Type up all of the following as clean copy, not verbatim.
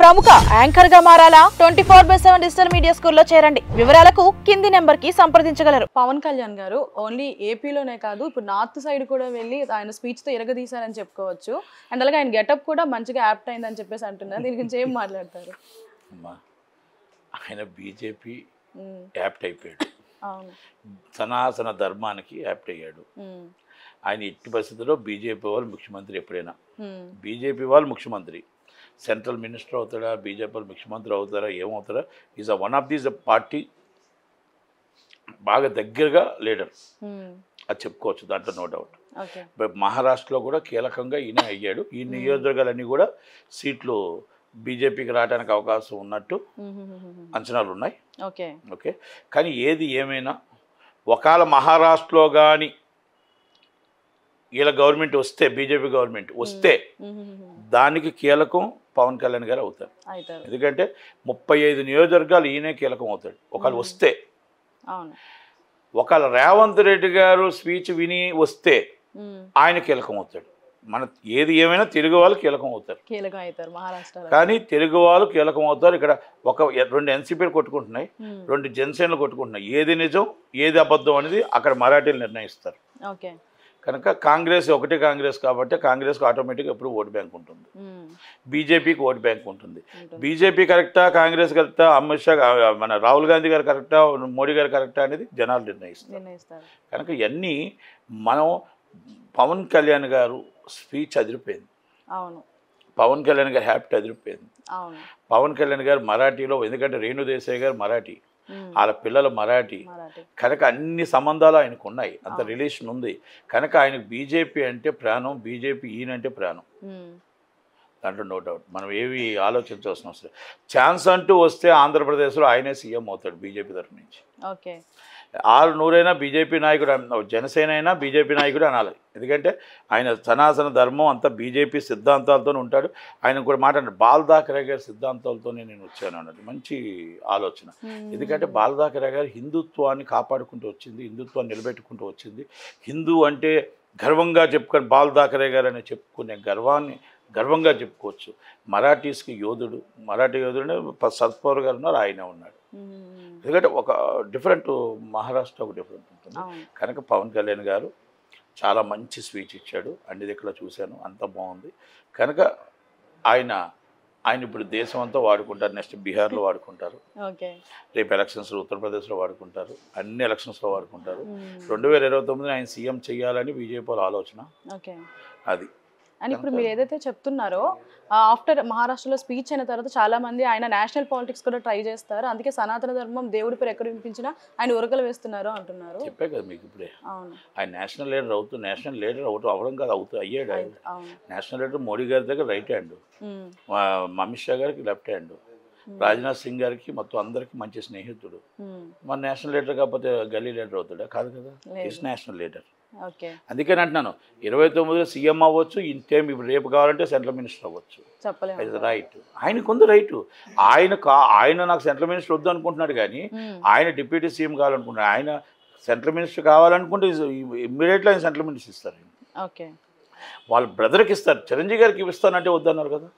ప్రముఖ యాంకర్ గా మారాలా 24/7 digital media స్కూల్లో చేరండి. వివరాలకు కింది నెంబర్ కి సంప్రదించగలరు. పవన్ కళ్యాణ్ గారు ఓన్లీ ఏపీలోనే కాదు, ఇప్పుడు నార్త్ సైడ్ కూడా వెళ్ళి ఆయన స్పీచ్ తో ఇరగదీశారని చెప్పుకోవచ్చు. అండ్ అలాగే ఆయన గెటప్ కూడా మంచిగా యాప్ట్ అయిందని చెప్పేసి అంటున్నారు. దీని గురించి ఏం మాట్లాడతారు? ఆయన బీజేపీ యాప్ట్ అయిపోయాడు, అవును, సనాతన ధర్మానికి యాప్ట్ అయ్యాడు. ఆయన ఎట్టి పరిస్థితుల్లో బీజేపీ వాళ్ళు ముఖ్యమంత్రి, ఎప్పుడైనా బీజేపీ వాళ్ళు ముఖ్యమంత్రి, సెంట్రల్ మినిస్టర్ అవుతాడా, బీజేపీ వాళ్ళు ముఖ్యమంత్రి అవుతారా, ఏమవుతారా, is one of these party బాగా దగ్గరగా లీడర్ అది చెప్పుకోవచ్చు, దాంట్లో నో డౌట్. మహారాష్ట్రలో కూడా కీలకంగా ఈయన అయ్యాడు. ఈ నియోజకవర్గాలన్నీ కూడా సీట్లు బీజేపీకి రావడానికి అవకాశం ఉన్నట్టు అంచనాలు ఉన్నాయి. ఓకే, కానీ ఏది ఏమైనా ఒకవేళ మహారాష్ట్రలో కానీ వీళ్ళ గవర్నమెంట్ వస్తే, బీజేపీ గవర్నమెంట్ వస్తే దానికి కీలకం పవన్ కళ్యాణ్ గారు అవుతారు. ఎందుకంటే 35 నియోజకవర్గాలు ఈయనే కీలకం అవుతాడు ఒకవేళ వస్తే. ఒకవేళ రేవంత్ రెడ్డి గారు స్పీచ్ విని వస్తే ఆయన కీలకం అవుతాడు. మన ఏది ఏమైనా తెలుగు వాళ్ళు కీలకం అవుతారు, కానీ తెలుగు వాళ్ళు కీలకం అవుతారు. ఇక్కడ ఒక 2 ఎన్సీపీలు కొట్టుకుంటున్నాయి, 2 జనసేనలు కొట్టుకుంటున్నాయి. ఏది నిజం ఏది అబద్ధం అనేది అక్కడ మరాఠీలు నిర్ణయిస్తారు. కనుక కాంగ్రెస్ ఒకటే కాంగ్రెస్ కాబట్టి కాంగ్రెస్కి ఆటోమేటిక్గా ఎప్పుడు ఓటు బ్యాంక్ ఉంటుంది, బీజేపీకి ఓటు బ్యాంక్ ఉంటుంది. బీజేపీ కరెక్టా, కాంగ్రెస్ కరెక్టా, అమిత్ షా మన రాహుల్ గాంధీ గారు కరెక్టా, మోడీ గారు కరెక్టా అనేది జనాలు నిర్ణయిస్తారు. కనుక ఇవన్నీ మనం పవన్ కళ్యాణ్ గారు స్పీచ్ అదిరిపోయింది, పవన్ కళ్యాణ్ గారు హ్యాపీ అదిరిపోయింది. పవన్ కళ్యాణ్ గారు మరాఠీలో, ఎందుకంటే రేణు దేశాయ్ గారు మరాఠీ, వాళ్ళ పిల్లలు మరాఠీ, కనుక అన్ని సంబంధాలు ఆయనకు ఉన్నాయి, అంత రిలేషన్ ఉంది. కనుక ఆయనకు బీజేపీ అంటే ప్రాణం, బీజేపీ ఈయనంటే ప్రాణం, దాంట్లో నో డౌట్. మనం ఏవి ఆలోచించాల్సిన అవసరం. ఛాన్స్ అంటూ వస్తే ఆంధ్రప్రదేశ్లో ఆయనే సీఎం అవుతాడు బీజేపీ తరఫు నుంచి. 600 బీజేపీ నాయకుడు, జనసేన అయినా బీజేపీ నాయకుడు అనాలి. ఎందుకంటే ఆయన సనాతన ధర్మం అంతా బీజేపీ సిద్ధాంతాలతో ఉంటాడు. ఆయన కూడా మాట్లాడారు, బాల్దాకరే గారి సిద్ధాంతాలతోనే నేను వచ్చాను అన్నది మంచి ఆలోచన. ఎందుకంటే బాల్దాకరే గారు హిందుత్వాన్ని కాపాడుకుంటూ వచ్చింది, హిందుత్వాన్ని నిలబెట్టుకుంటూ వచ్చింది. హిందూ అంటే గర్వంగా చెప్పుకొని బాల్దాకరే గారు అని చెప్పుకునే గర్వంగా చెప్పుకోవచ్చు. మరాఠీస్కి యోధుడు, మరాఠీ యోధుడు సత్పవర్ గారు ఉన్నారు, ఆయనే ఉన్నాడు. ఎందుకంటే ఒక డిఫరెంట్, మహారాష్ట్ర ఒక డిఫరెంట్ ఉంటుంది. కనుక పవన్ కళ్యాణ్ గారు చాలా మంచి స్పీచ్ ఇచ్చాడు, అన్ని దగ్గర చూశాను, అంత బాగుంది. కనుక ఆయన ఇప్పుడు దేశం అంతా వాడుకుంటారు, నెక్స్ట్ బీహార్లో వాడుకుంటారు, రేపు ఎలక్షన్స్లో ఉత్తరప్రదేశ్లో వాడుకుంటారు, అన్ని ఎలక్షన్స్లో వాడుకుంటారు. 2029 ఆయన సీఎం చేయాలని బీజేపీ ఆలోచన అది. అండ్ ఇప్పుడు మీరు ఏదైతే చెప్తున్నారో, ఆఫ్టర్ మహారాష్ట్రలో స్పీచ్ అయిన తర్వాత చాలా మంది ఆయన నేషనల్ పాలిటిక్స్ కూడా ట్రై చేస్తారు, అందుకే సనాతన ధర్మం దేవుడి పేరు ఎక్కడ వినిపించినా ఆయన ఉరకలు వేస్తున్నారు అంటున్నారు. చెప్పే కదా మీకు ఇప్పుడే, ఆయన నేషనల్ లీడర్ అవ్వడం కాదు, అయ్యాడు. ఆయన నేషనల్ లీడర్ మోడీ గారి దగ్గర రైట్ హ్యాండ్, అమిత్ షా గారికి లెఫ్ట్ హ్యాండ్, రాజ్నాథ్ సింగ్ గారికి మొత్తం అందరికి మంచి స్నేహితుడు. మన నేషనల్ లీడర్ కాకపోతే గల్లీ లీడర్ అవుతాడా? కాదు కదా, ఈజ్ నేషనల్ లీడర్. అందుకని అంటున్నాను, 29 సీఎం అవ్వచ్చు, ఇంటేం ఇప్పుడు రేపు కావాలంటే సెంట్రల్ మినిస్టర్ అవ్వచ్చు, రైట్. ఆయనకు ఉంది రైటు. ఆయన నాకు సెంట్రల్ మినిస్టర్ వద్దు అనుకుంటున్నాడు, కానీ ఆయన డిప్యూటీ సీఎం కావాలనుకుంటున్నాడు. ఆయన సెంట్రల్ మినిస్టర్ కావాలనుకుంటే ఇమ్మీడియట్లీ ఆయన సెంట్రల్ మినిస్టర్ ఇస్తారు. వాళ్ళ బ్రదర్కి ఇస్తారు, చిరంజీవి గారికి ఇస్తానంటే వద్దన్నారు కదా.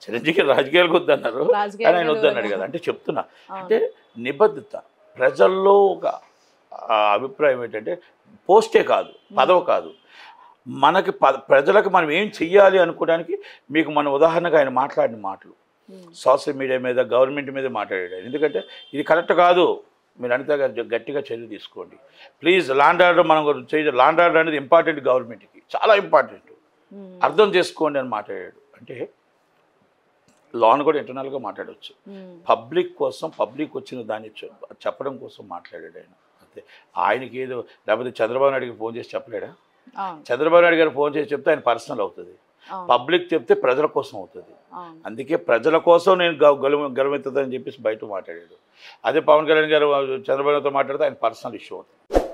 చిరంజీవి రాజకీయాలకు వద్దన్నారు, కానీ ఆయన వద్దన్నాడు కదా. అంటే చెప్తున్నా, అంటే నిబద్ధత, ప్రజల్లో ఒక అభిప్రాయం ఏంటంటే పోస్టే కాదు, పదవి కాదు, మనకి ప్రజలకు మనం ఏం చెయ్యాలి అనుకోవడానికి. మీకు మన ఉదాహరణగా ఆయన మాట్లాడిన మాటలు సోషల్ మీడియా మీద, గవర్నమెంట్ మీద మాట్లాడాడు. ఎందుకంటే ఇది కరెక్ట్ కాదు, మీరు అనిత గట్టిగా చర్య తీసుకోండి ప్లీజ్. ల్యాండ్ ఆర్డర్ మనం ల్యాండ్ ఆర్డర్ అనేది ఇంపార్టెంట్, గవర్నమెంట్కి చాలా ఇంపార్టెంట్, అర్థం చేసుకోండి అని మాట్లాడాడు. అంటే లాను కూడా ఇంటర్నల్గా మాట్లాడవచ్చు, పబ్లిక్ కోసం, పబ్లిక్ వచ్చిన దాన్ని చెప్పడం కోసం మాట్లాడాడు ఆయన. అంతే, ఆయనకి ఏదో, లేకపోతే చంద్రబాబు నాయుడు గారికి ఫోన్ చేసి చెప్పలేడా? చంద్రబాబు నాయుడు గారు ఫోన్ చేసి చెప్తే ఆయన పర్సనల్ అవుతుంది, పబ్లిక్ చెప్తే ప్రజల కోసం అవుతుంది. అందుకే ప్రజల కోసం నేను గెలువెత్తుతుందని చెప్పేసి బయట మాట్లాడాడు. అదే పవన్ కళ్యాణ్ గారు చంద్రబాబు నాయుడుతో మాట్లాడితే ఆయన పర్సనల్ ఇష్యూ అవుతుంది.